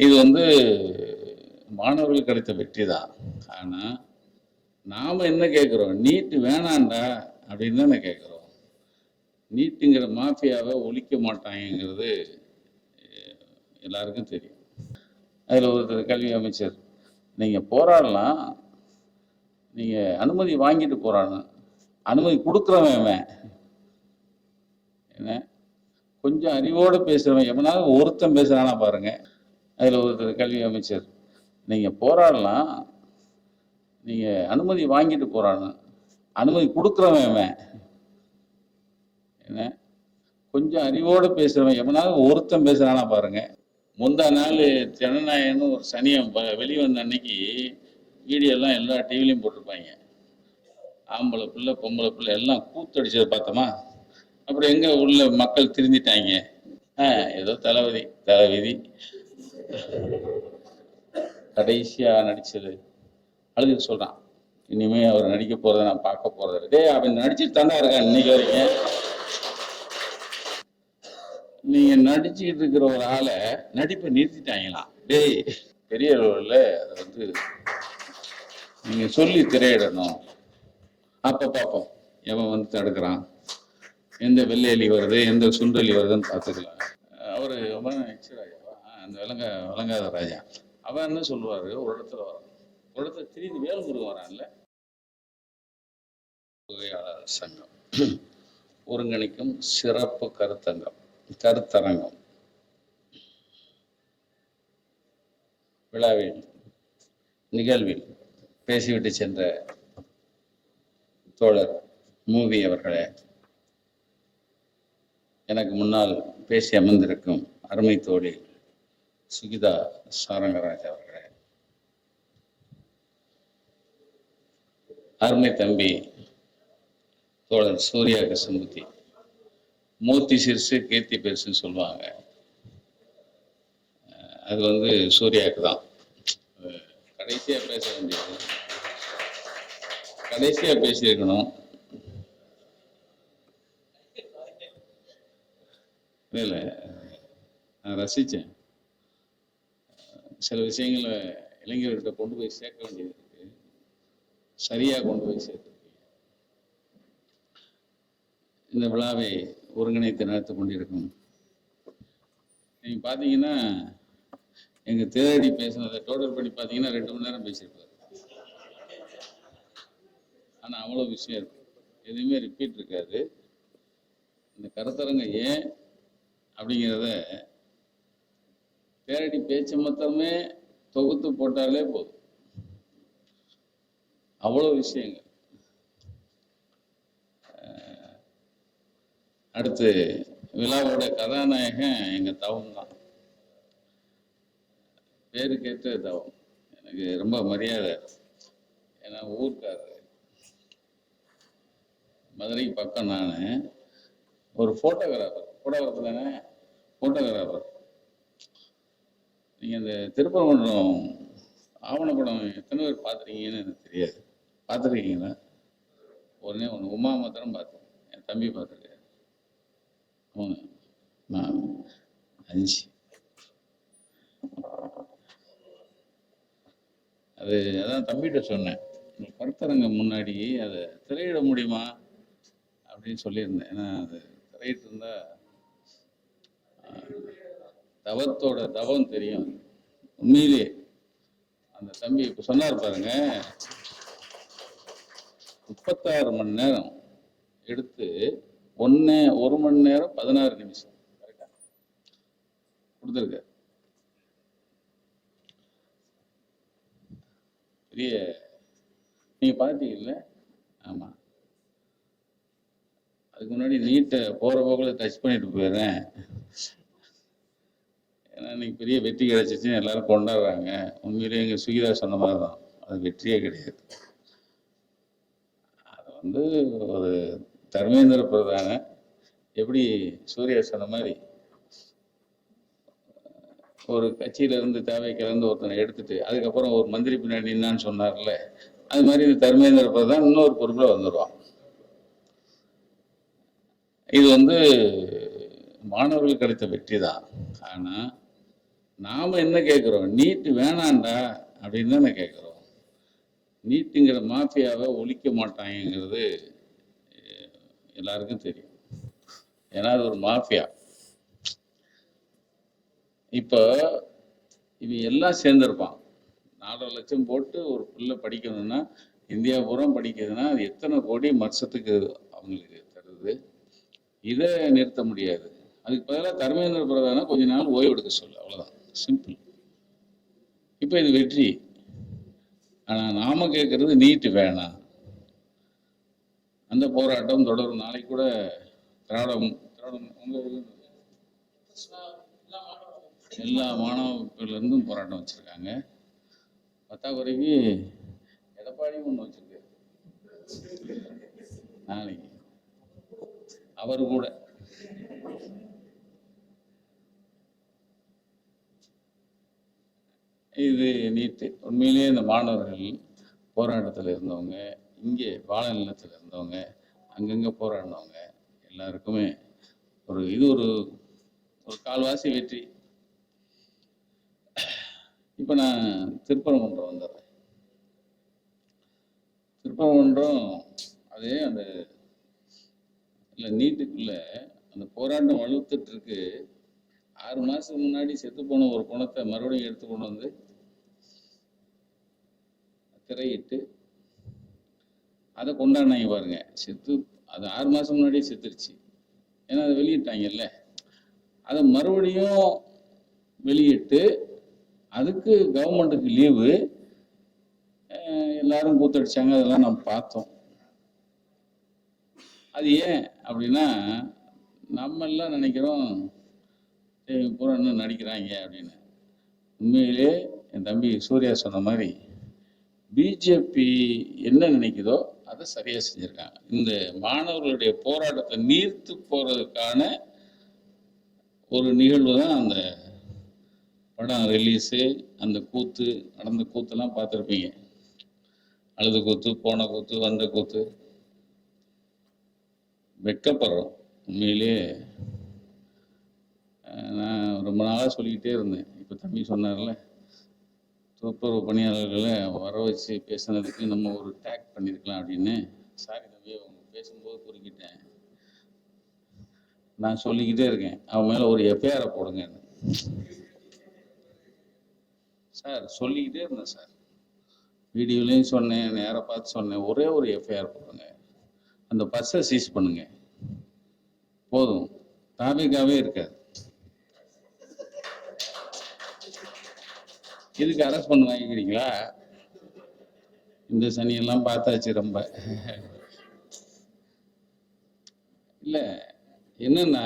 இது வந்து மாணவர்களுக்கு கிடைத்த வெற்றி தான். ஆனா, நாம என்ன கேட்கிறோம்? நீட் வேணாண்டா அப்படின்னு தானே கேட்கிறோம். நீட்டுங்கிற மாஃபியாவை ஒழிக்க மாட்டாங்கங்கிறது எல்லாருக்கும் தெரியும். அதில் ஒருத்தர் கல்வி அமைச்சர், நீங்கள் போராடலாம், நீங்கள் அனுமதி வாங்கிட்டு போராடணும், அனுமதி கொடுக்குறவன் என்ன கொஞ்சம் அறிவோடு பேசுகிறவன் எவனாவது ஒருத்தன் பேசுகிறானா பாருங்க. அதில் ஒருத்தர் கல்வி அமைச்சர், நீங்கள் போராடலாம், நீங்கள் அனுமதி வாங்கிட்டு போராடணும், அனுமதி கொடுக்குறவன் என்ன கொஞ்சம் அறிவோடு பேசுகிறவன் எவனாவது ஒருத்தன் பேசுகிறானா பாருங்க. முந்தா நாள் ஜனநாயகன்னு ஒரு சனியம் வெளிவந்த அன்னைக்கு வீடியோலாம் எல்லா டிவிலையும் போட்டிருப்பாங்க. ஆம்பளை பிள்ளை பொம்பளை பிள்ளை எல்லாம் கூத்தடிச்சதை பார்த்தோமா. அப்புறம் எங்கே உள்ள மக்கள் திருந்திட்டாங்க. ஏதோ தலைவிதி கடைசியாக நடிச்சது அழுது சொல்கிறான், இனிமே அவர் நடிக்க போகிறத நான் பார்க்க போகிறது. டே அவன் நடிச்சுட்டு தானே இருக்கான் இன்னைக்கு வரைக்கும். நீங்கள் நடிச்சுக்கிட்டு இருக்கிற ஒரு ஆளை நடிப்பை நிறுத்திட்டாங்களாம். டேய் பெரிய அளவில் அதை வந்து நீங்கள் சொல்லி திரையிடணும். அப்போ பார்ப்போம் எவன் வந்து தடுக்கிறான், எந்த வெள்ளையலி வருது, எந்த சுண்டலி வருதுன்னு பார்த்துக்கலாம். அவர் ராஜாவா அந்த விளங்காத ராஜா, அவன் என்ன சொல்லுவார், ஒரு இடத்துல வரான், ஒரு இடத்துல திடீர்னு வேல்முருகன் வரான்ல. புகையாளர் சங்கம் ஒருங்கிணைக்கும் சிறப்பு கருத்தரங்கம் விழாவில் நிகழ்வில் பேசிவிட்டு சென்ற தோழர் மூவி அவர்களே, எனக்கு முன்னால் பேசி அமர்ந்திருக்கும் அருமை தோழி சுகிதா சாரங்கராஜ் அவர்களே, அருமை தம்பி தோழர் சூர்யா கிருஷ்ணமூர்த்தி, மூர்த்தி சிறுசு கீர்த்தி பெருசுன்னு சொல்லுவாங்க. அது வந்து சூர்யாவுக்கு தான் கடைசியாக பேச வேண்டியது, கடைசியாக பேசியிருக்கணும். இல்லை நான் ரசித்தேன். சில விஷயங்களை இளைஞர்கிட்ட கொண்டு போய் சேர்க்க வேண்டியது இருக்கு, சரியாக கொண்டு போய் சேர்த்து இந்த விழாவை ஒருங்கிணைத்து நடத்தி கொண்டிருக்கும். நீங்கள் பார்த்தீங்கன்னா எங்கள் தேடி பேசினதை டோட்டல் பண்ணி பார்த்தீங்கன்னா 2 மணி நேரம் பேசியிருப்பார். ஆனால் அவ்வளோ விஷயம் இருக்கு, எதுவுமே ரிப்பீட் இருக்காது. இந்த கருத்தரங்க ஏன் அப்படிங்கிறத தேரடி பேச்சு மொத்தமே தொகுத்து போட்டாலே போதும், அவ்வளோ விஷயங்கள். அடுத்து விழாவோட கதாநாயகன் எங்கள் தவம் தான். பேருக்கேற்ற தவம், எனக்கு ரொம்ப மரியாதை. ஏன்னா ஊருக்காரர், மதுரைக்கு பக்கம். நான் ஒரு ஃபோட்டோகிராஃபர் தானே, ஃபோட்டோகிராஃபர். நீங்கள் இந்த திருப்பரங்குன்றம் ஆவணப்படம் எத்தனை பேர் பார்த்துருக்கீங்கன்னு எனக்கு தெரியாது. பார்த்துருக்கீங்களா? ஒன்று உமா மாத்திரம் பார்த்தேன், என் தம்பி பார்த்துருக்கேன். 3 4 5. அதான் தம்பிகிட்ட சொன்னேன், கருத்தரங்கம் முன்னாடி அதை திரையிட முடியுமா அப்படின்னு சொல்லியிருந்தேன். ஏன்னா அது திரையிட்டு இருந்தா தவத்தோட தவம் தெரியும். உண்மையிலேயே அந்த தம்பி இப்போ சொன்னார் பாருங்க, 36 மணி நேரம் எடுத்து 1 மணி நேரம் 16 நிமிஷம் கரெக்டா கொடுத்துருக்க. பெரிய நீங்க பார்த்தீங்கல்ல? ஆமா, அதுக்கு முன்னாடி நீட்டை போற போக்கில் டச் பண்ணிட்டு போயிடுறேன். ஏன்னா இன்னைக்கு பெரிய வெற்றி கிடைச்சிச்சுன்னு எல்லாரும் கொண்டாடுறாங்க. உண்மையிலேயே எங்க சுகிதா சொன்ன மாதிரி தான், அது வெற்றியே கிடையாது. அது வந்து ஒரு தர்மேந்திர பிரதான, எப்படி சூர்யா சொன்ன மாதிரி ஒரு கட்சியில இருந்து தேவைக்கு இருந்து ஒருத்தனை எடுத்துட்டு அதுக்கப்புறம் ஒரு மந்திரி பின்னாடி நின்னான்னு சொன்னார்ல, அது மாதிரி இந்த தர்மேந்திர பிரதான் இன்னொரு பொறுப்புல வந்துடுவான். இது வந்து மாணவர்களுக்கு கிடைத்த வெற்றி தான். ஆனா நாம என்ன கேட்குறோம்? நீட்டு வேணாண்டா அப்படின்னு தானே கேட்குறோம். நீட்டுங்கிற மாஃபியாவை ஒழிக்க மாட்டாங்கிறது எல்லாருக்கும் தெரியும். ஏன்னா அது ஒரு மாஃபியா. இப்போ இவன் எல்லாம் சேர்ந்துருப்பான். 4 லட்சம் போட்டு ஒரு பிள்ளை படிக்கணும்னா, இந்தியா பூரா படிக்கிறதுனா அது எத்தனை கோடி வருஷத்துக்கு அவங்களுக்கு தருது. இதை நிறுத்த முடியாது. அதுக்கு பதிலாக தர்மேந்திர பிரதானை கொஞ்ச நாள் ஓய்வு எடுக்க சொல்லு, அவ்வளோதான், சிம்பிள். இப்போ இது வெற்றி. ஆனால் நாம கேட்கறது நீட்டு வேணாம். அந்த போராட்டம் தொடரும். நாளைக்கு கூட திராவிடம் எல்லா மாணவர்களிருந்தும் போராட்டம் வச்சிருக்காங்க. பத்தாக்குறைக்கு எடப்பாடியும் ஒன்று வச்சிருக்கு நாளைக்கு. அவர் கூட இது நீட்டு. உண்மையிலேயே இந்த மாணவர்கள் போராட்டத்தில் இருந்தவங்க, இங்கே வாழ நிலத்தில் இருந்தவங்க, அங்கங்கே போராடினவங்க எல்லாருக்குமே இது ஒரு கால்வாசி வெற்றி. இப்போ நான் திருப்பரங்குன்றம் வந்துடுறேன். திருப்பரங்குன்றம் அதே அந்த இல்லை நீட்டுக்குள்ள அந்த போராட்டம் வலுத்துட்டு இருக்கு. 6 மாதத்துக்கு முன்னாடி செத்து போன ஒரு பணத்தை மறுபடியும் எடுத்து கொண்டு வந்து திரையிட்டு அதை கொண்டாடினாங்க பாருங்க. அது 6 மாதம் முன்னாடியே செத்துருச்சு. ஏன்னா அதை வெளியிட்டாங்கல்ல. அதை மறுபடியும் வெளியிட்டு அதுக்கு கவர்மெண்ட்டுக்கு லீவு, எல்லாரும் கூத்தடிச்சாங்க. அதெல்லாம் நம்ம பார்த்தோம். அது ஏன் அப்படின்னா, நம்ம எல்லாம் நினைக்கிறோம் பூரா இன்னும் நடிக்கிறாங்க அப்படின்னு. உண்மையிலே என் தம்பி சூர்யா சொன்ன மாதிரி பிஜேபி என்ன நினைக்குதோ அதை சரியாக செஞ்சுருக்காங்க. இந்த மாணவர்களுடைய போராட்டத்தை நீர்த்து போகிறதுக்கான ஒரு நிகழ்வு தான் அந்த படம் ரிலீஸு. அந்த கூத்து நடந்த கூத்தெல்லாம் பார்த்துருப்பீங்க. அழுது கூத்து, போன கூத்து, வந்த கூத்து. வெட்கப்படுறோம் உண்மையிலே. நான் ரொம்ப நாளாக சொல்லிக்கிட்டே இருந்தேன். இப்போ தம்பி சொன்னார்ல, துப்புரவு பணியாளர்களை வர வச்சு பேசுனதுக்கு நம்ம ஒரு டேக் பண்ணியிருக்கலாம் அப்படின்னு. சாரி தம்பி, அவங்க பேசும்போது குறுக்கிட்டேன். நான் சொல்லிக்கிட்டே இருக்கேன், அவன் மேலே ஒரு எஃப்ஐஆரை போடுங்க சார். சொல்லிக்கிட்டே இருந்தேன் சார். வீடியோலையும் சொன்னேன், நேராக பார்த்து சொன்னேன். ஒரே ஒரு எஃப்ஐஆர் போடுங்க, அந்த பஸ்ஸை சீஸ் பண்ணுங்க, போதும். டாபிக்காவே இருக்காது. இதுக்கு அரெஸ்ட் பண்ண வாங்கிக்கிறீங்களா? இந்த சனியெல்லாம் பார்த்தாச்சு. ரொம்ப இல்லை என்னன்னா,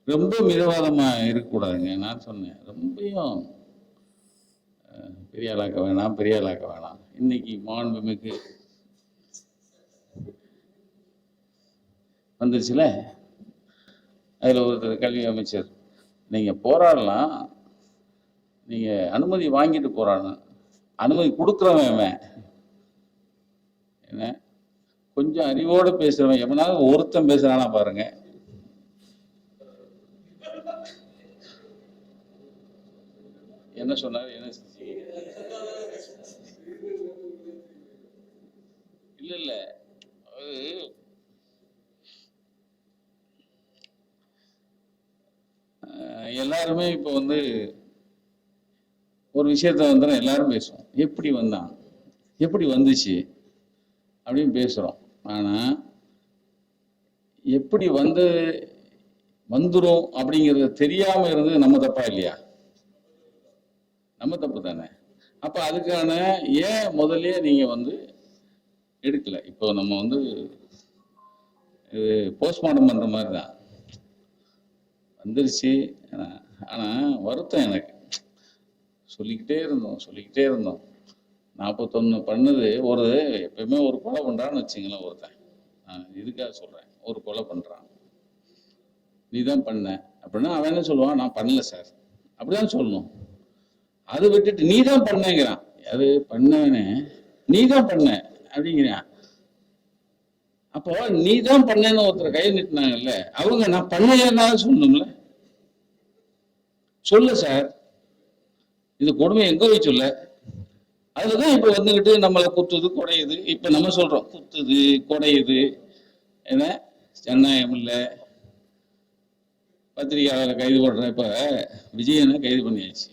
ரொம்ப மிதவாதமாக இருக்கக்கூடாதுங்க. நான் சொன்னேன், ரொம்பையும் பெரிய ஆளாக்க வேணாம். இன்னைக்கு மாண்புமிகு வந்துருச்சுல, அதில் ஒருத்தர் கல்வி அமைச்சர், நீங்கள் போராடலாம், நீங்கள் அனுமதி வாங்கிட்டு போராடணும். அனுமதி கொடுக்குறவன் என்ன, கொஞ்சம் அறிவோடு பேசுகிறவன் எவனாவது ஒருத்தன் பேசுகிறானா பாருங்க. என்ன சொன்னார்? என்ன இல்ல எல்லாருமே இப்போ ஒரு விஷயத்த எல்லாரும் பேசுவோம். எப்படி வந்தான், எப்படி வந்துச்சு அப்படின்னு பேசுறோம். ஆனா எப்படி வந்துரும் அப்படிங்கிறது தெரியாம இருந்தது நம்ம தப்பா இல்லையா? நம்ம தப்பு தானே. அப்ப அதுக்கான ஏன் முதல்ல நீங்க எடுக்கல? இப்போ நம்ம இது போஸ்ட்மார்ட்டம் பண்ற மாதிரி தான் வந்துருச்சு. ஆனா வருத்தம் எனக்கு. சொல்லிக்கிட்டே இருந்தோம் 41 பண்ணது. எப்பயுமே ஒரு கொலை பண்றான்னு வச்சுங்களேன். ஒருத்தன், இதுக்காக சொல்றேன், ஒரு கொலை பண்றான், நீ தான் பண்ண அப்படின்னா அவன் என்ன சொல்லுவான்? நான் பண்ணல சார், அப்படிதான் சொல்லணும். அதை விட்டுட்டு நீ தான் பண்ணேங்கிறான். அது பண்ணவனே நீ தான் பண்ண அப்படிங்கிறான். அப்போ நீ தான் பண்ணேன்னு ஒருத்தர் கை நிட்டினாங்கல்ல, அவங்க நான் பண்ணலன்னா சொல்லணும்ல. சொல்லு சார், இது கொடுமை எங்க போய் சொல்ல. அதுலதான் இப்ப வந்துகிட்டு நம்மளை குத்துது குடையுது. இப்ப நம்ம சொல்றோம் குத்துது குடையுது, என்ன ஜனநாயகம் இல்ல, பத்திரிகையாளரை கைது பண்ற. இப்ப விஜயனை கைது பண்ணியாச்சு.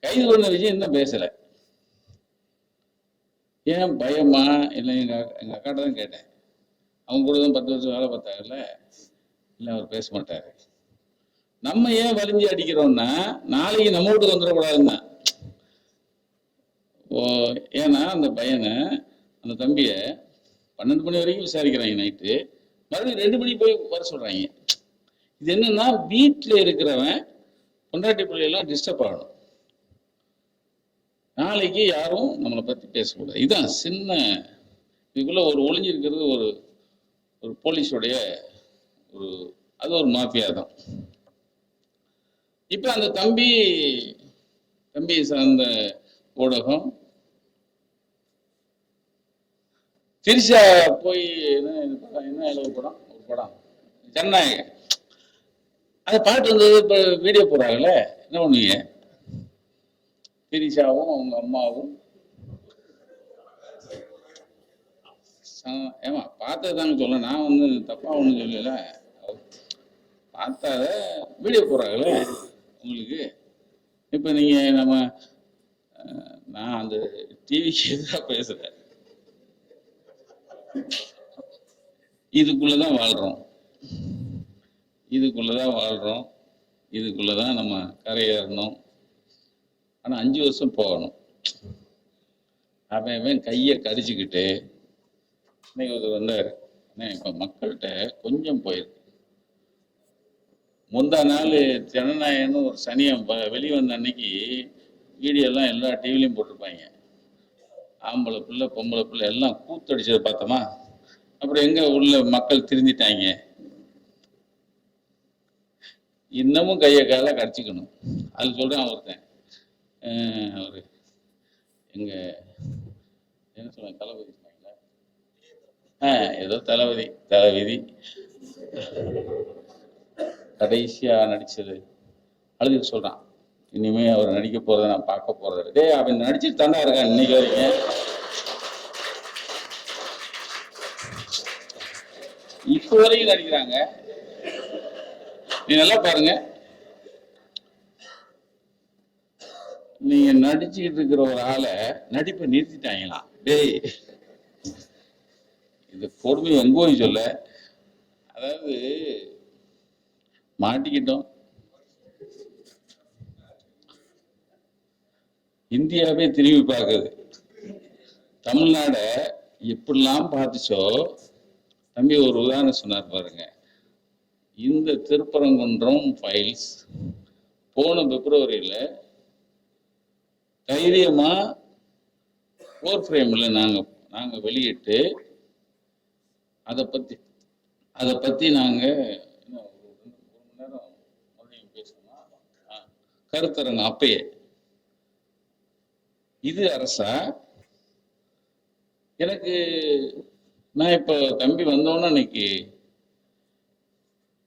கைது பண்ண விஜய் என்ன பேசல. ஏன் பயமா? இல்லை எங்க அக்காட்ட தான் கேட்டேன். அவங்க கூட தான் 10 வருஷம் வேலை பார்த்தாங்கல்ல, இல்லை அவர் பேச மாட்டாரு. நம்ம ஏன் வலிஞ்சு அடிக்கிறோம்னா நாளைக்கு நம்ம வீட்டுக்கு வந்துடக்கூடாதுன்னா. ஏன்னா அந்த பையனை, அந்த தம்பிய 12 மணி வரைக்கும் விசாரிக்கிறாங்க நைட்டு, மறுபடியும் 2 மணி போய் வர சொல்றாங்க. இது என்னன்னா வீட்டில் இருக்கிறவன் பொண்டாட்டி பிள்ளையெல்லாம் டிஸ்டர்ப் ஆகணும். நாளைக்கு யாரும் நம்மளை பத்தி பேசக்கூடாது. இதுதான் சின்ன இதுக்குள்ள ஒரு ஒளிஞ்சிருக்கிறது. ஒரு ஒரு போலீஸோடைய ஒரு அது ஒரு மாஃபியா தான். இப்ப அந்த தம்பி சார்ந்த ஊடகம் திரிஷா போய் என்ன ஒரு படம் ஜனநாயகம், அந்த பாட்டு வந்தது. இப்ப வீடியோ போடுறாங்கல்ல, என்ன பண்ணுவீங்க? திரிஷாவும் அவங்க அம்மாவும் ஏமா பார்த்ததான்னு சொல்ல, நான் வந்து தப்பா ஒன்றும் சொல்லல. பார்த்தாத வீடியோ போடுறாங்கல்ல உங்களுக்கு. இப்ப நீங்க நான் அந்த டிவிக்கு எதிராக பேசுறேன். இதுக்குள்ளதான் வாழ்றோம், இதுக்குள்ளதான் நம்ம கரையேறணும். ஆனா 5 வருஷம் போகணும். அவன் கையை கடிச்சுக்கிட்டு இன்னைக்கு ஒருத்தர் வந்தாரு. இப்ப மக்கள்கிட்ட கொஞ்சம் போயிருக்கு. முந்தா நாள் ஜனநாயகன்னு ஒரு சனியம் வெளிவந்த அன்னைக்கு வீடியோலாம் எல்லா டிவிலையும் போட்டிருப்பாங்க. ஆம்பளை பிள்ளை பொம்பளை பிள்ளை எல்லாம் கூத்தடிச்சதை பார்த்தோமா. அப்புறம் எங்க உள்ள மக்கள் திருந்திட்டாங்க. இன்னமும் கையை கால கடிச்சிக்கணும். அது சொல்றேன். ஒருத்தன் அவரு எங்க என்ன சொல்ல, தளபதி ஏதோ தளபதி கடைசியா நடிச்சது அழுது சொல்றான். இனிமே அவர் நடிக்க போறதை நான் பார்க்க போறது. டேய், அவன் நடிச்சுட்டு தாண்டா இருக்கான் இன்னைக்கு வரைக்கும். இப்ப வரைக்கும் நடிக்கிறாங்க. நீ நல்லா பாருங்க. நீங்க நடிச்சுக்கிட்டு இருக்கிற ஒரு ஆளை நடிப்பை நிறுத்திட்டாங்களா? டேய், இது கொடுமை எங்க போய் சொல்ல. அதாவது மாட்டிக்கிட்டோம். இந்தியாவே திரும்பி பார்க்குது. தமிழ்நாட எப்படிலாம் பார்த்துச்சோ. தம்பி ஒரு உதாரணம் சொன்னார் பாருங்க. இந்த திருப்பரங்குன்றம் ஃபைல்ஸ் போன பிப்ரவரியில தைரியமா 4 ஃப்ரேம்ல நாங்க வெளியிட்டு அதை பத்தி நாங்க 1 மணி நேரம் மறுபடியும் பேசணும். கருத்தரங்க அப்பயே. இது அரசா? எனக்கு நான் இப்ப தம்பி வந்தோன்னா இன்னைக்கு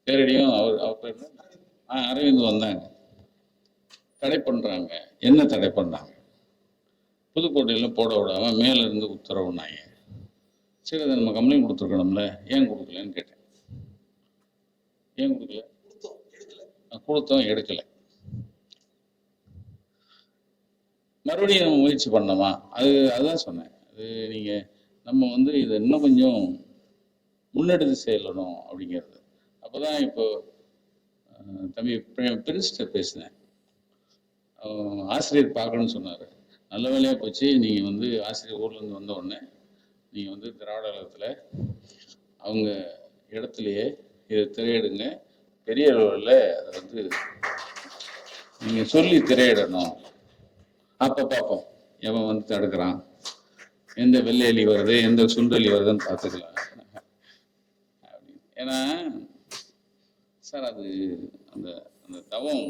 பேரடியும் அவர் அரவிந்த் வந்தாங்க. தடை பண்றாங்க. என்ன தடை பண்ணாங்க? புதுக்கோட்டையில போட விடாம மேல இருந்து உத்தரவுனாங்க. சரி, அதை நம்ம கம்ப்ளைண்ட் கொடுத்துருக்கணும்ல, ஏன் கொடுக்கலன்னு கேட்டேன். ஏன் கொடுக்கல? கொடுத்தோம், எடுக்கல. மறுபடியும் நம்ம முயற்சி பண்ணோமா? அதுதான் சொன்னேன். அது நீங்க நம்ம வந்து இதை இன்னும் கொஞ்சம் முன்னெடுத்து செயலணும் அப்படிங்கிறது. அப்போதான் இப்போ தம்பி பிரின்ஸ்ட பேசினேன். ஆசிரியர் பார்க்கணும்னு சொன்னார். நல்ல வேலையாக போச்சு. நீங்கள் வந்து ஆசிரியர் ஊர்லேருந்து வந்த உடனே நீங்கள் வந்து திராவிட கழகத்தில் அவங்க இடத்துலையே இதை திரையிடுங்க. பெரிய அளவில் அதை வந்து நீங்கள் சொல்லி திரையிடணும். அப்போ பார்ப்போம் எவன் வந்து தடுக்கிறான், எந்த வெள்ளையலி வருது, எந்த சுண்டலி வருதுன்னு பார்த்துக்கலாம். ஏன்னா சார், அது அந்த அந்த தவம்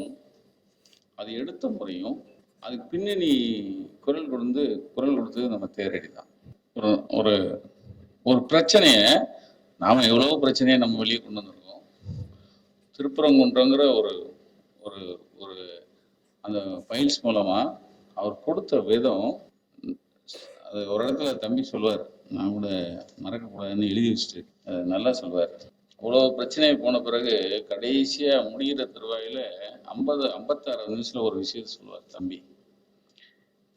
அது எடுத்த முறையும் அதுக்கு பின்னணி குரல் கொடுத்தது நம்ம தேரடி தான். ஒரு ஒரு பிரச்சனையை நாம எவ்வளவு பிரச்சனையை நம்ம வெளியே கொண்டு வந்திருக்கோம். திருப்பரங்குன்றங்கிற ஒரு ஒரு அந்த ஃபைல்ஸ் மூலமா அவர் கொடுத்த விதம், அது ஒரு இடத்துல தம்பி சொல்லுவார், நான் கூட மறக்கக்கூடாதுன்னு எழுதி வச்சுட்டு நல்லா சொல்வார். அவ்வளோ பிரச்சனை போன பிறகு கடைசியா முடிகிற தருவாயில 56 நிமிஷத்துல ஒரு விஷயத்த சொல்லுவார் தம்பி.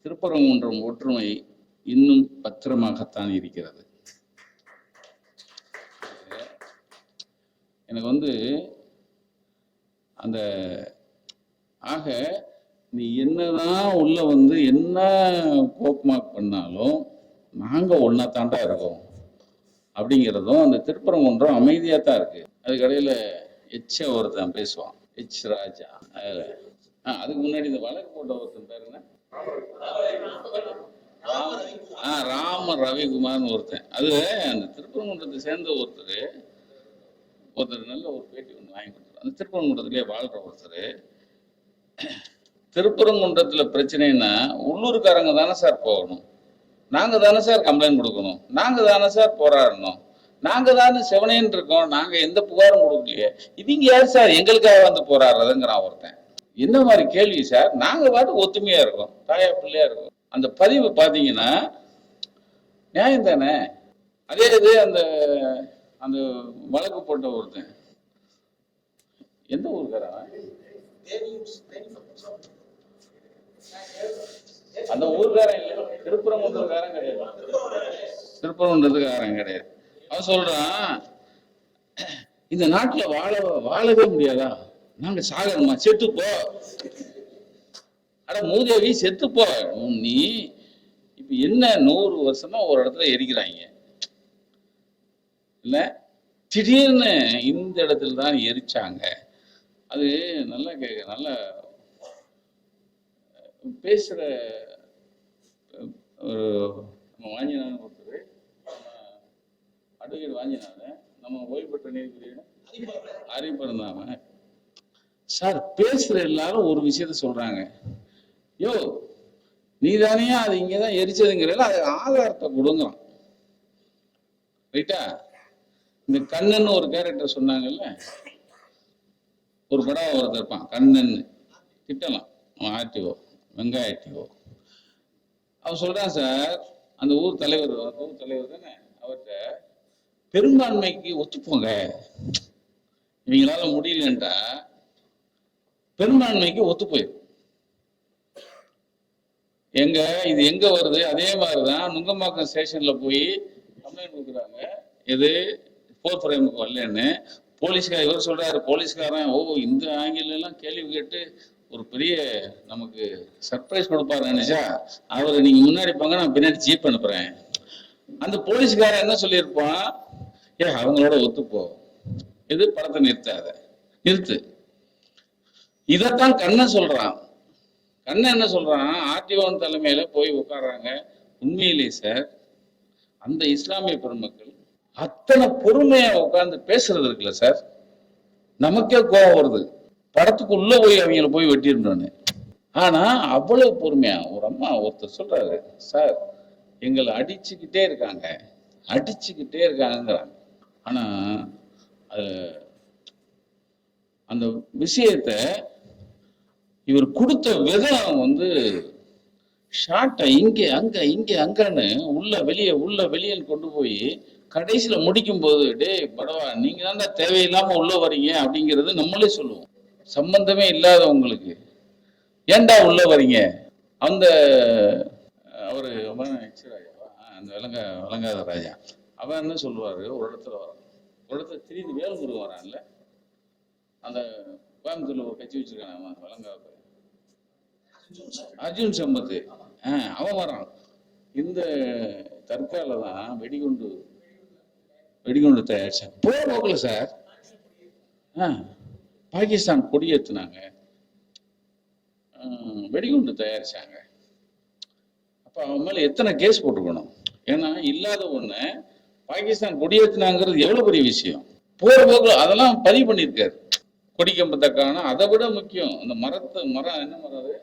திருப்பரங்குன்றம் ஒற்றுமை இன்னும் பத்திரமாகத்தான் இருக்கிறது. எனக்கு அந்த ஆக நீ என்னதான் உள்ள என்ன கோப்மாக் பண்ணாலும் நாங்க ஒன்னா தாண்டா இருக்கோம் அப்படிங்கிறதும், அந்த திருப்பரங்குன்றம் அமைதியா தான் இருக்கு. அதுக்கு இடையில ஒருத்தன் பேசுவான், ராஜா. அதுக்கு முன்னாடி இந்த வழக்கு போட்ட ஒருத்தன் பேர் என்ன, ராம ரவிக்குமார்னு ஒருத்தன். அது அந்த திருப்பரங்குன்றத்தை சேர்ந்த ஒருத்தர் நல்ல ஒரு பேட்டி ஒன்று வாங்கி கொடுத்தாரு. அந்த திருப்பரங்குன்றத்திலே வாழ்ற ஒருத்தர், திருப்பரங்குன்றத்துல பிரச்சனைன்னா உள்ளூர்காரங்க தானே சார் போகணும், நாங்க தானே சார் கம்ப்ளைண்ட் கொடுக்கணும், நாங்க தானே சார் போராடணும், நாங்க தானே செவனேன்னு இருக்கோம், நாங்க எந்த புகாரும் கொடுக்கலையே, இவங்க யார் சார் எங்களுக்காக போராடுறதுங்கிறான் ஒருத்தன். என்ன மாதிரி கேள்வி சார்? நாங்க பாட்டு ஒத்துமையா இருக்கோம், தாயா பிள்ளையா இருக்கோம். அந்த பதிவு பாத்தீங்கன்னா நியாயம் தானே. அதே இது அந்த அந்த வழக்கு போட்ட ஒருத்தன் எந்த ஊருக்காரன்? அந்த ஊருக்காரன் இல்லை, திருப்பரங்குன்றத்துக்காரன் கிடையாது, திருப்பரங்குன்றத்துக்காரன் கிடையாது. அவன் சொல்றான், இந்த நாட்டுல வாழவே முடியாதா, நாங்க சாகணுமா, செத்துப்போ, அட மூதேவி செத்துப்போ. நீ இப்ப என்ன 100 வருஷமா ஒரு இடத்துல எரிக்கிறாங்க இல்ல, திடீர்னு இந்த இடத்துல தான் எரிச்சாங்க. அது நல்லா நல்லா பேசுற ஒரு நம்ம வாஞ்சிநாதன் ஒருத்தர், அட்வொகேட் வாஞ்சிநாதன், நம்ம ஓய்வு பெற்ற நீதிபதி அறிவிப்பிருந்தாம சார் பேசுற எல்லாரும் ஒரு விஷயத்த சொல்றாங்க, யோ நீதானே அது இங்கதான் எரிச்சதுங்கிறதுல அது ஆதாரத்தை கொடுங்கலாம், ரைட்டா? இந்த கண்ணன் ஒரு கேரக்டர் சொன்னாங்கல்ல, ஒரு படம் ஒருத்தர் இருப்பான் கண்ணன், திட்டலாம் ஆர்டிஓ, வெங்காய ஆர்டிஓ. அவர் சொல்றான், சார் அந்த ஊர் தலைவர் தானே, அவர்கிட்ட பெரும்பான்மைக்கு ஒத்துப்போங்க, இவங்களால முடியலன்றா பெரும்பான்மைக்கு ஒத்து போயிடும். இது எங்க வருது? அதே மாதிரிதான் நுங்கம்பாக்கம் ஸ்டேஷன்ல போய் கம்ப்ளைண்ட் கொடுக்குறாங்க, எது 4 ஃப்ரேமுக்கு வரலன்னு. போலீஸ்கார் இவர் சொல்றாரு, போலீஸ்காரன் இந்த ஆங்கில எல்லாம் கேள்வி கேட்டு ஒரு பெரிய நமக்கு சர்ப்ரைஸ் கொடுப்பாரு நினைச்சா, அவரை நீங்க முன்னாடி போங்க, நான் பின்னாடி ஜீப் அனுப்புறேன். அந்த போலீஸ்காரன் என்ன சொல்லியிருப்பான், அவங்களோட ஒத்துப்போ, எது படத்தை நிறுத்து. இதைத்தான் கண்ணன் சொல்றான். கண்ணன் என்ன சொல்றான், ஆர்டிஓன் தலைமையில போய் உட்கார்றாங்க. உண்மையிலே சார் அந்த இஸ்லாமிய பெருமக்கள் அத்தனை பொறுமையா உட்கார்ந்து பேசுறது இருக்குல்ல சார், நமக்கே கோபம் வருது, படத்துக்கு உள்ள போய் அவங்கள போய் வெட்டிருந்தோன்னு. ஆனா அவ்வளவு பொறுமையா ஒரு அம்மா ஒருத்தர் சொல்றாரு, சார் எங்களை அடிச்சுக்கிட்டே இருக்காங்கிறாங்க. ஆனா அந்த விஷயத்த இவர் கொடுத்த விதம் ஷார்ட்டா இங்க அங்கன்னு உள்ள வெளியன்னு கொண்டு போய் கடைசியில முடிக்கும் போது, டே படவா நீங்க தான் தேவையில்லாம உள்ள வரீங்க அப்படிங்கிறது நம்மளே சொல்லுவோம். சம்பந்தமே இல்லாதவங்களுக்கு ஏன்டா உள்ள வரீங்க? அந்த அவரு அந்த விளங்காத ராஜா அவன் என்ன சொல்லுவாரு, ஒரு இடத்துல திடீர்னு வேலுமுருகன் வரான்ல, அந்த கோயம்புத்தூர்ல ஒரு கட்சி வச்சிருக்கான் விளங்காத அர்ஜுன் சம்பத், அவன் வரான். இந்த தற்கால தான் வெடிகுண்டு தயாரிச்சாங்க. போகல சார், பாகிஸ்தான் கொடியேத்துனாங்க, வெடிகுண்டு தயாரிச்சாங்க. அப்ப அவன் மேல எத்தனை கேஸ் போட்டுக்கணும்? ஏன்னா இல்லாத ஒண்ணு பாகிஸ்தான் கொடியேத்துனாங்கிறது எவ்வளவு பெரிய விஷயம். போற போக்குல அதெல்லாம் பதிவு பண்ணியிருக்காரு. கொடிக்கம்பத்தக்கான அதை விட முக்கியம் அந்த மரம் என்ன மரம் அது,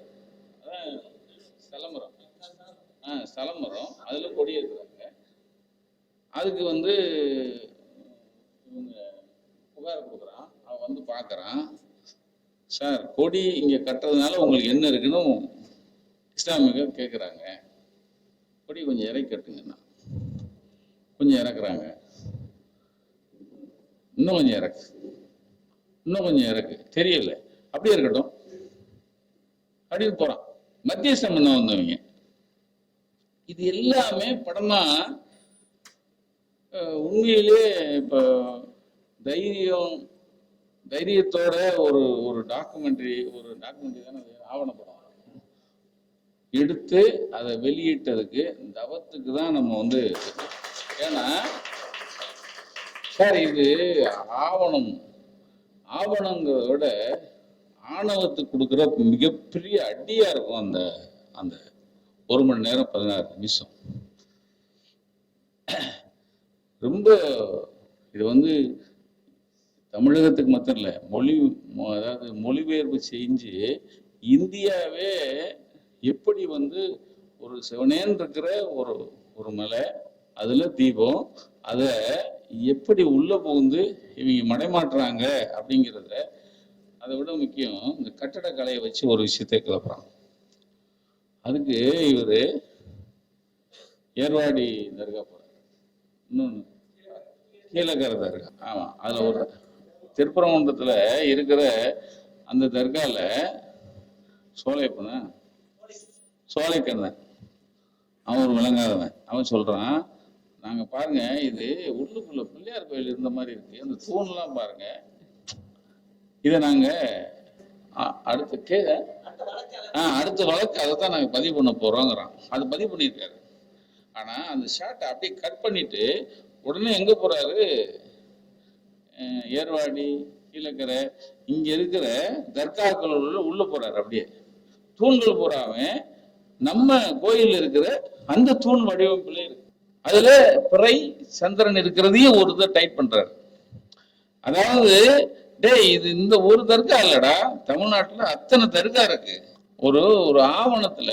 சலமரம், அதுல கொடியேற்றுறாங்க. அதுக்கு இவங்க புகார் கொடுக்குறான், அவன் பாக்குறான், சார் கொடி இங்க கட்டுறதுனால உங்களுக்கு என்ன இருக்குன்னு இஸ்லாமியர்கள் கேட்குறாங்க. கொடி கொஞ்சம் இறக்கி கட்டுங்கன்னா கொஞ்சம் இறக்குறாங்க, இன்னும் கொஞ்சம் இறக்கு, இன்னும் கொஞ்சம் இறக்கு, தெரியல, அப்படியே இருக்கட்டும் அப்படின்னு போறான். மத்தியஸ்தம் பண்ண வந்தவங்க. இது எல்லாமே படமா உண்மையிலே இப்போ தைரியத்தோட ஒரு ஒரு டாக்குமெண்ட்ரி தானே ஆவணப்படம் எடுத்து அதை வெளியிட்டதுக்கு தவத்துக்கு தான் நம்ம வந்து. ஏன்னா சார் இது ஆவணங்கிறத விட ஆணவத்துக்கு கொடுக்குற மிகப்பெரிய அடியா இருக்கும் அந்த அந்த 1 மணி நேரம் 16 நிமிஷம். ரொம்ப இது வந்து தமிழகத்துக்கு மட்டும் இல்லை, அதாவது மொழிபெயர்ப்பு செஞ்சு இந்தியாவே எப்படி வந்து ஒரு சிவனேன்னு இருக்கிற ஒரு ஒரு மலை, அதுல தீபம், அதை எப்படி உள்ள புகுந்து இவங்க மடைமாட்டுறாங்க அப்படிங்கிறத. அதை விட முக்கியம் இந்த கட்டடக்கலையை வச்சு ஒரு விஷயத்தை கிளப்புறாங்க. அதுக்கு இவரு ஏர்வாடி தர்கா போறாரு, இன்னொன்னு கீழக்கரை தர்கா. ஆமா, அதுல ஒரு திருப்பரங்குன்றத்துல இருக்கிற அந்த தர்கால சோலைக்கண்ணன் அவன் ஒரு விளங்காதவன். அவன் சொல்றான், நாங்க பாருங்க இது உள்ளுக்குள்ள பிள்ளையார் கோயில் இருந்த மாதிரி இருக்கு, அந்த தூண்லாம் பாருங்க, இதை நாங்க அடுத்த வழக்கு அதைத்தான் நாங்க பதிவு பண்ண போறோங்கிறான். அது பதிவு பண்ணியிருக்காரு. ஆனா அந்த ஷாட்டை அப்படியே கட் பண்ணிட்டு உடனே எங்க போறாரு, ஏர்வாடி கீழக்கரை இங்க இருக்கிற தர்காக்கள் உள்ள போறாரு. அப்படியே தூண்கள் போறாம நம்ம கோயில் இருக்கிற அந்த தூண் வடிவமைப்புல இருக்கு. அதுல பிறை சந்திரன் இருக்கிறதையும் ஒரு இதை டைப் பண்றாரு. அதாவது இது இந்த ஒரு தர்கா இல்லடா, தமிழ்நாட்டுல அத்தனை தர்கா இருக்கு. ஒரு ஒரு ஆவணத்துல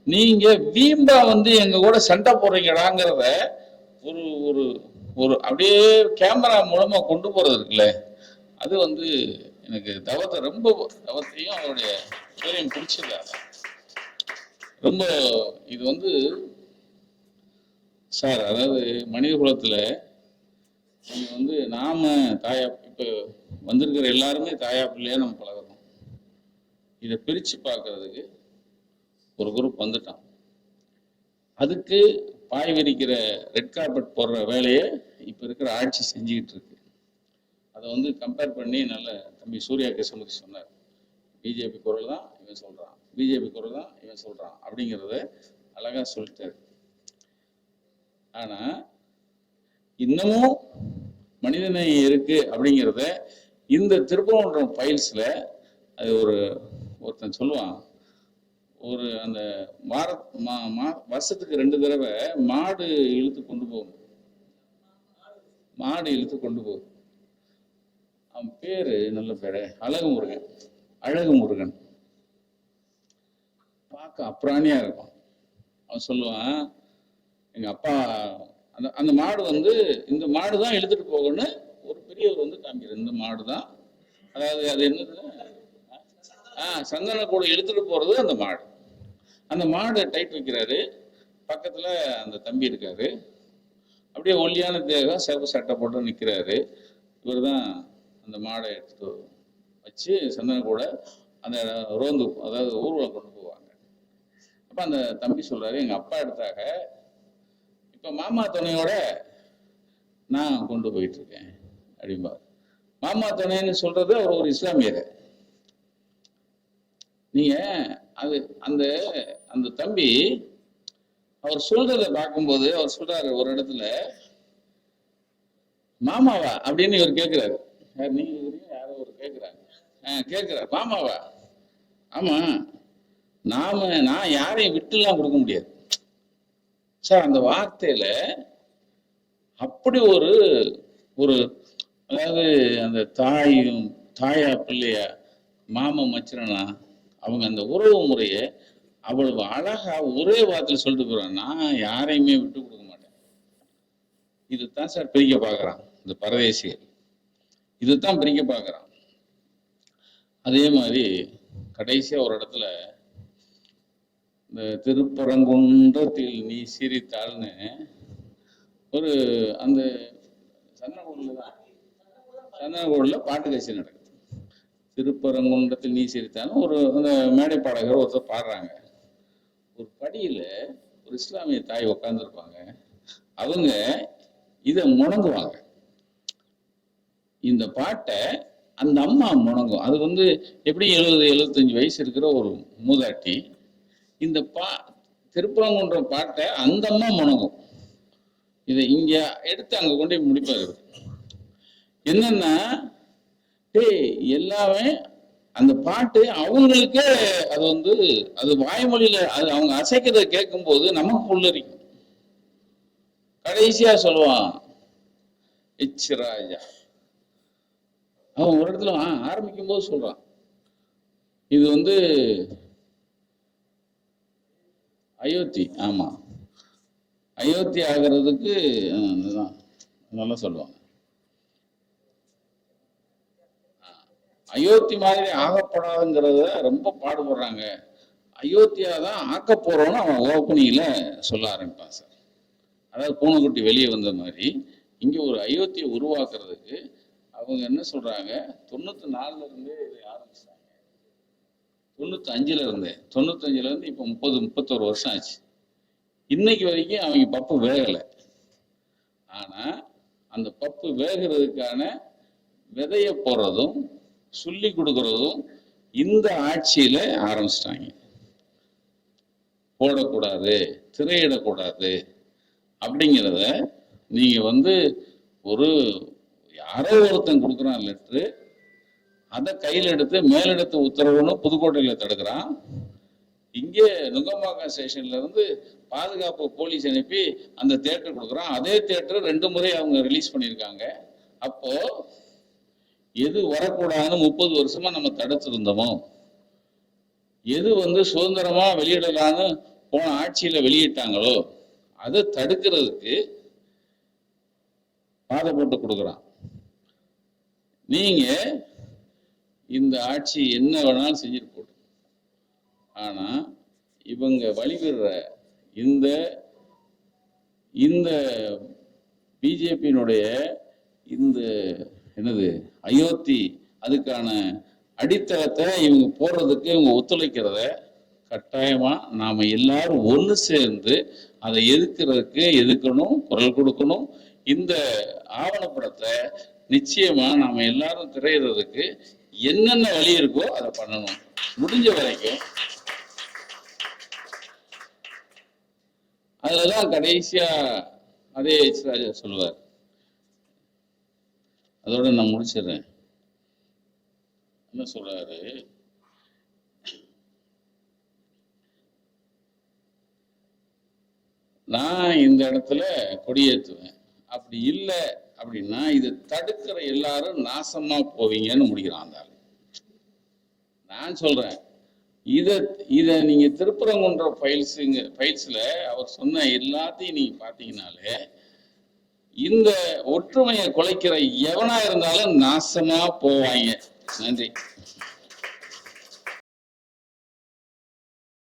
நீங்க வீம்பா வந்து எங்க கூட சண்டை போடுறீங்கடாங்கிறத ஒரு ஒரு ஒரு அப்படியே கேமரா மூலமா கொண்டு போறது இருக்குல்ல, அது வந்து எனக்கு தவத்தையும் அவருடைய பேரையும் பிடிச்சதா ரொம்ப. இது வந்து சார், அதாவது மனித குலத்துல நீங்க வந்து நாம தாயா, இப்ப வந்திருக்கிற எல்லாருமே தாயா பிள்ளையா நம்ம பழகிறோம். இதை பிரிச்சு பார்க்கறதுக்கு ஒரு குரூப் வந்துட்டான். அதுக்கு பாய் விரிக்கிற ரெட் கார்பெட் போடுற வேலையை இப்ப இருக்கிற ஆட்சி செஞ்சுக்கிட்டு இருக்கு. அதை வந்து கம்பேர் பண்ணி நல்ல தம்பி சூர்யா கிருஷ்ணமூர்த்தி சொன்னார், பிஜேபி குரல் தான் இவன் சொல்றான், பிஜேபி குரல் தான் இவன் சொல்றான் அப்படிங்கிறத அழகா சொல்லிட்டாரு. ஆனா இன்னமும் மனிதநேயம் இருக்கு அப்படிங்கிறத இந்த திருப்பரங்குன்றம் ஃபைல்ஸ்ல அது ஒருத்தன் சொல்லுவான், ஒரு அந்த வருஷத்துக்கு 2 தடவை மாடு இழுத்து கொண்டு போகும். அவன் பேரு நல்ல பேரு அழகு முருகன். பார்க்க அப்ராணியா இருக்கும். அவன் சொல்லுவான், எங்க அப்பா அந்த மாடு வந்து இந்த மாடு தான் இழுத்துட்டு போகணும்னு ஒரு பெரியவர் வந்து காமிக்கிறார். இந்த மாடு தான், அதாவது அது என்னது, சந்தன கூட இழுத்துட்டு போறது அந்த மாடு. அந்த மாடு டைட் வைக்கிறாரு. பக்கத்துல அந்த தம்பி இருக்காரு, அப்படியே ஒல்லியான தேகம், சிவப்பு சட்டை போட்டு நிற்கிறாரு. இவர் தான் அந்த மாடை எடுத்துட்டு வச்சு சந்தன கூட அந்த ரோந்து, அதாவது ஊர்வலம் கொண்டு போவாங்க. அப்ப அந்த தம்பி சொல்றாரு, எங்க அப்பா எடுத்தாக, இப்ப மாமா துணையோட நான் கொண்டு போயிட்டு இருக்கேன் அப்படிம்பாரு. மாமா துணைன்னு சொல்றது அவர் ஒரு இஸ்லாமியர். நீங்க அது அந்த அந்த தம்பி அவர் சொல்றதை பார்க்கும்போது அவர் சொல்றாரு ஒரு இடத்துல, மாமாவா அப்படின்னு இவர் கேட்கிறாரு. நீங்க யாரோ ஒரு கேட்கிறாரு, மாமாவா? ஆமா, நான் யாரையும் விட்டுலாம் கொடுக்க முடியாது சார். அந்த வார்த்தையில அப்படி ஒரு ஒரு அதாவது அந்த தாயா பிள்ளையா, மாமா மச்சிரனா, அவங்க அந்த உறவு முறைய அவ்வளவு அழகா ஒரே வார்த்தையில சொல்லிட்டு போறான், நான் யாரையுமே விட்டு கொடுக்க மாட்டேன். இதுதான் சார் பிரிக்க பாக்குறான் இந்த பரதேசிகள், இதுதான் பிரிக்க பாக்குறான். அதே மாதிரி கடைசியா ஒரு இடத்துல இந்த திருப்பரங்குன்றத்தில் நீ சிரித்தாள்னு ஒரு அந்த சந்தனக்கூடல பாட்டு கட்சி நடக்குது. திருப்பரங்குன்றத்தில் நீ சிரித்தாலும் ஒரு அந்த மேடை பாடகர் ஒருத்தர் பாடுறாங்க. ஒரு படியில ஒரு இஸ்லாமிய தாய் உட்காந்துருப்பாங்க. அவங்க இதை முணங்குவாங்க. இந்த பாட்டை அந்த அம்மா முணங்கும். அது வந்து எப்படி 70-75 வயசு இருக்கிற ஒரு மூதாட்டி இந்த திருப்பரங்குன்றம் பாட்டை அந்த அம்மா முணங்கும். இதை இங்க எடுத்து அங்க கொண்டு முடிப்பாரு. என்னன்னா எல்லாமே அந்த பாட்டு அவங்களுக்கே அது வந்து அது வாய்மொழியில அது அவங்க அசைக்கிறத கேட்கும் போது நமக்கு புல்லரிக்கும். கடைசியா சொல்லுவான் எச் ராஜா. அவன் ஒரு இடத்துல ஆரம்பிக்கும் போது சொல்றான், இது வந்து அயோத்தி. ஆமா, அயோத்தி ஆகிறதுக்கு நல்லா சொல்லுவாங்க. அயோத்தி மாதிரி ஆகப்படாதுங்கிறத ரொம்ப பாடுபடுறாங்க. அயோத்தியா தான் ஆக்க போறோம்னு அவன் ஓப்பனிங்ல சொல்ல ஆரம்பிப்பான் சார். அதாவது பூனைக்குட்டி வெளியே வந்த மாதிரி இங்க ஒரு அயோத்தியை உருவாக்குறதுக்கு அவங்க என்ன சொல்றாங்க, 94ல இருந்தே ஆரம்பிச்சாங்க. 95ல இருந்து இப்ப 30-31 வருஷம் ஆச்சு. இன்னைக்கு வரைக்கும் அவங்க பப்பு வேகலை. ஆனா அந்த பப்பு வேகிறதுக்கான விதைய போடுறதும் சொல்லி கொடுக்கறதும் இந்த ஆட்சியில ஆரம்பிச்சிட்டாங்க. போடக்கூடாது, திரையிடக்கூடாது அப்படிங்கிறத நீங்க வந்து ஒரு யாரோ ஒருத்தன் கொடுக்குறான் லெட்ரு, அதை கையில் எடுத்து மேலிடத்து உத்தரவுன்னு புதுக்கோட்டையில தடுக்கிறான். இங்கே நுங்கம்பாக்கம் ஸ்டேஷன்ல இருந்து பாதுகாப்பு போலீஸ் அனுப்பி அந்த தியேட்டர் கொடுக்குறான். அதே தியேட்டர் 2 முறை அவங்க ரிலீஸ் பண்ணியிருக்காங்க. அப்போ எது வரக்கூடாதுன்னு 30 வருஷமா நம்ம தடுத்திருந்தோமோ, எது வந்து சுதந்திரமா வெளியிடலான்னு போன ஆட்சியில வெளியிட்டாங்களோ அதை தடுக்கிறதுக்கு பாதை போட்டு கொடுக்குறான். நீங்க இந்த ஆட்சி என்ன வேணாலும் செஞ்சுட்டு போட்டு, ஆனா இவங்க வழிவிடுற இந்த இந்த பிஜேபியினுடைய இந்த என்னது அயோத்தி அதுக்கான அடித்தளத்தை இவங்க போடுறதுக்கு இவங்க ஒத்துழைக்கிறத கட்டாயமா நாம எல்லாரும் ஒன்று சேர்ந்து அதை எதிர்க்கணும், குரல் கொடுக்கணும். இந்த ஆவணப்படத்தை நிச்சயமா நாம எல்லாரும் திரையிறதுக்கு என்னென்ன வழி இருக்கோ அதை பண்ணணும். முடிஞ்ச வரைக்கும் அதுலதான் கடைசியா அதே ராஜா சொல்லுவார். அதோட நான் முடிச்சிடுறேன். என்ன சொல்றாரு, நான் இந்த இடத்துல கொடியேற்றுவேன், அப்படி இல்லை அப்படின்னா இதை தடுக்கிற எல்லாரும் நாசமா போவீங்கன்னு முடிக்கிறான் அந்த ஆளு. நான் சொல்றேன், இத நீங்க திருப்பரங்குன்ற ஃபைல்ஸ்ல அவர் சொன்ன எல்லாத்தையும் நீங்க பாத்தீங்கன்னாலே இந்த ஒற்றுமையை குலைக்கிற எவனா இருந்தாலும் நாசமா போவாங்க. நன்றி.